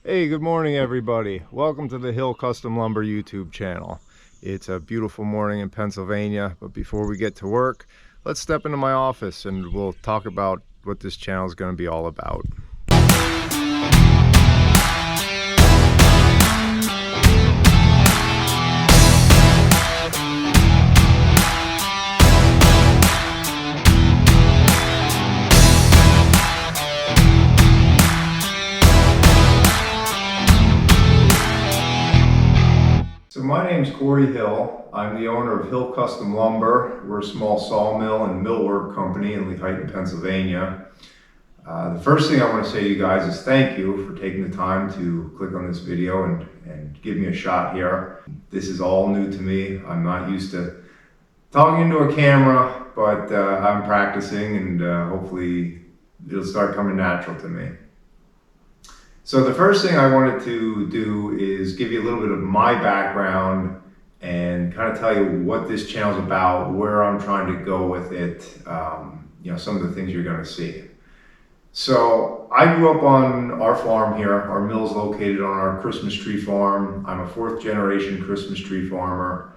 Hey, good morning everybody. Welcome to the Hill Custom Lumber YouTube channel. It's a beautiful morning in Pennsylvania, but before we get to work, let's step into my office and we'll talk about what this channel is going to be all about. So my name's Corey Hill. I'm the owner of Hill Custom Lumber. We're a small sawmill and millwork company in Lehighton, Pennsylvania. The first thing I want to say to you guys is thank you for taking the time to click on this video and give me a shot here. This is all new to me. I'm not used to talking into a camera, but I'm practicing and hopefully it'll start coming natural to me. So the first thing I wanted to do is give you a little bit of my background and kind of tell you what this channel is about, where I'm trying to go with it, some of the things you're going to see. So I grew up on our farm here. Our mill's located on our Christmas tree farm. I'm a fourth generation Christmas tree farmer.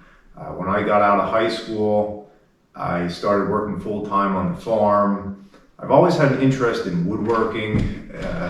When I got out of high school, I started working full time on the farm. I've always had an interest in woodworking.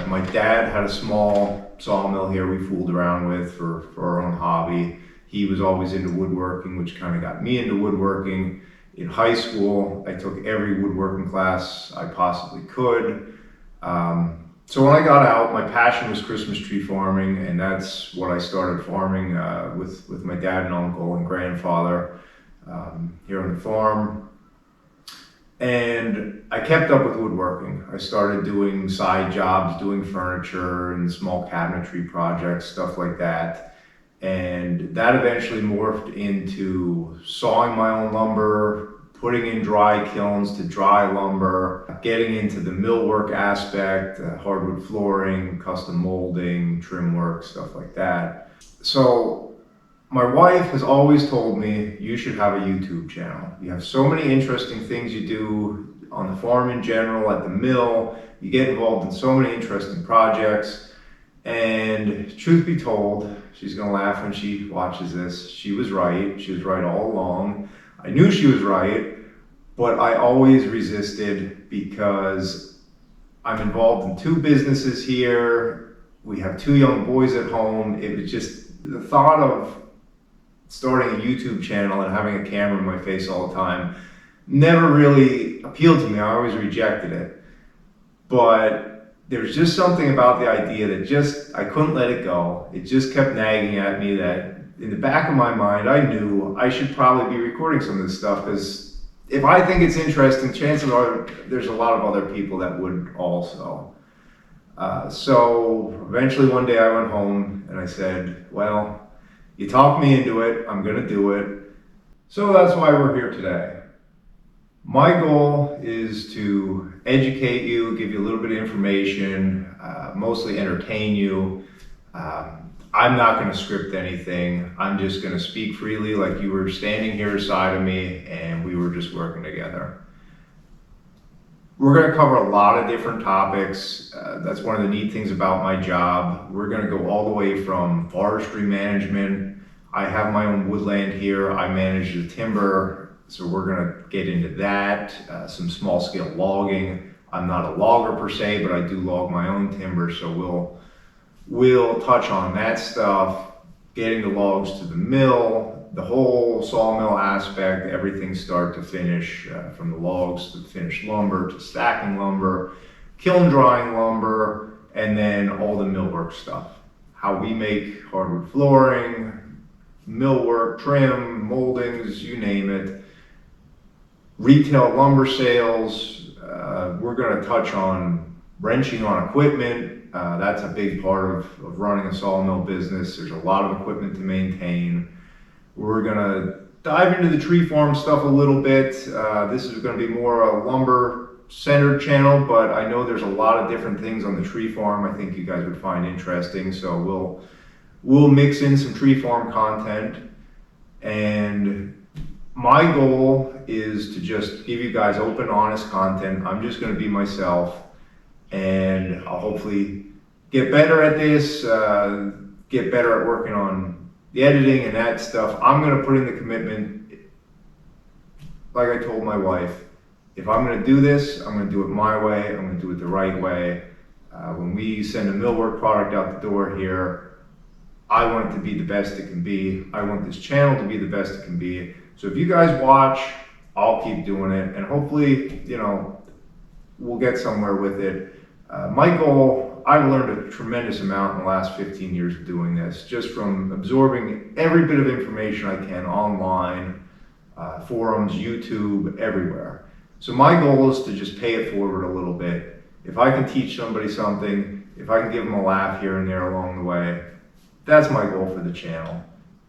My dad had a small sawmill here we fooled around with for our own hobby. He was always into woodworking, which kind of got me into woodworking. In high school, I took every woodworking class I possibly could. So when I got out, my passion was Christmas tree farming, and that's what I started farming with my dad and uncle and grandfather here on the farm. And I kept up with woodworking. I started doing side jobs, doing furniture and small cabinetry projects, stuff like that. And that eventually morphed into sawing my own lumber, putting in dry kilns to dry lumber, getting into the millwork aspect, hardwood flooring, custom molding, trim work, stuff like that. So my wife has always told me you should have a YouTube channel. You have so many interesting things you do on the farm in general, at the mill. You get involved in so many interesting projects. And truth be told, she's gonna laugh when she watches this. She was right. She was right all along. I knew she was right, but I always resisted because I'm involved in two businesses here. We have two young boys at home. It was just the thought of starting a YouTube channel and having a camera in my face all the time never really appealed to me. I always rejected it. But there was just something about the idea that I couldn't let it go. It just kept nagging at me that in the back of my mind, I knew I should probably be recording some of this stuff because if I think it's interesting, chances are there's a lot of other people that would also. So eventually one day I went home and I said, well, you talked me into it, I'm gonna do it. So that's why we're here today. My goal is to educate you, give you a little bit of information, mostly entertain you. I'm not gonna script anything. I'm just gonna speak freely like you were standing here beside of me and we were just working together. We're going to cover a lot of different topics. That's one of the neat things about my job. We're going to go all the way from forestry management. I have my own woodland here. I manage the timber, so we're going to get into that. Some small scale logging. I'm not a logger per se, but I do log my own timber, so we'll touch on that stuff. Getting the logs to the mill, the whole sawmill aspect, everything start to finish, from the logs to the finished lumber to stacking lumber, kiln drying lumber, and then all the millwork stuff. How we make hardwood flooring, millwork, trim, moldings, you name it. Retail lumber sales, we're going to touch on wrenching on equipment. That's a big part of running a sawmill business. There's a lot of equipment to maintain. We're gonna dive into the tree farm stuff a little bit. This is gonna be more a lumber centered channel, but I know there's a lot of different things on the tree farm I think you guys would find interesting. So we'll mix in some tree farm content. And my goal is to just give you guys open, honest content. I'm just gonna be myself and I'll hopefully get better at this, get better at working on the editing and that stuff. I'm going to put in the commitment. Like I told my wife, if I'm going to do this, I'm going to do it my way. I'm going to do it the right way. When we send a millwork product out the door here, I want it to be the best it can be. I want this channel to be the best it can be. So if you guys watch, I'll keep doing it, and hopefully, we'll get somewhere with it. My goal, I've learned a tremendous amount in the last 15 years of doing this, just from absorbing every bit of information I can online, forums, YouTube, everywhere. So my goal is to just pay it forward a little bit. If I can teach somebody something, if I can give them a laugh here and there along the way, that's my goal for the channel.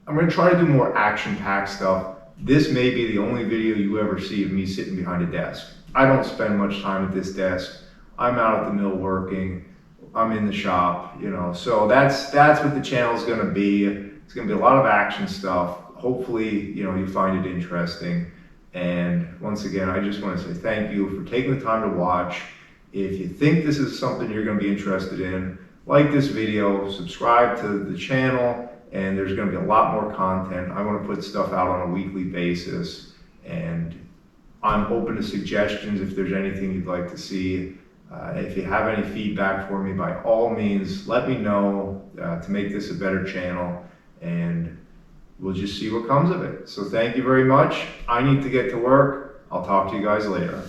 I'm going to try to do more action-packed stuff. This may be the only video you ever see of me sitting behind a desk. I don't spend much time at this desk. I'm out at the mill working. I'm in the shop, so that's what the channel is going to be. It's going to be a lot of action stuff. Hopefully, you find it interesting. And once again, I just want to say thank you for taking the time to watch. If you think this is something you're going to be interested in, like this video, subscribe to the channel, and there's going to be a lot more content. I want to put stuff out on a weekly basis, and I'm open to suggestions if there's anything you'd like to see. If you have any feedback for me, by all means, let me know to make this a better channel, and we'll just see what comes of it. So thank you very much. I need to get to work. I'll talk to you guys later.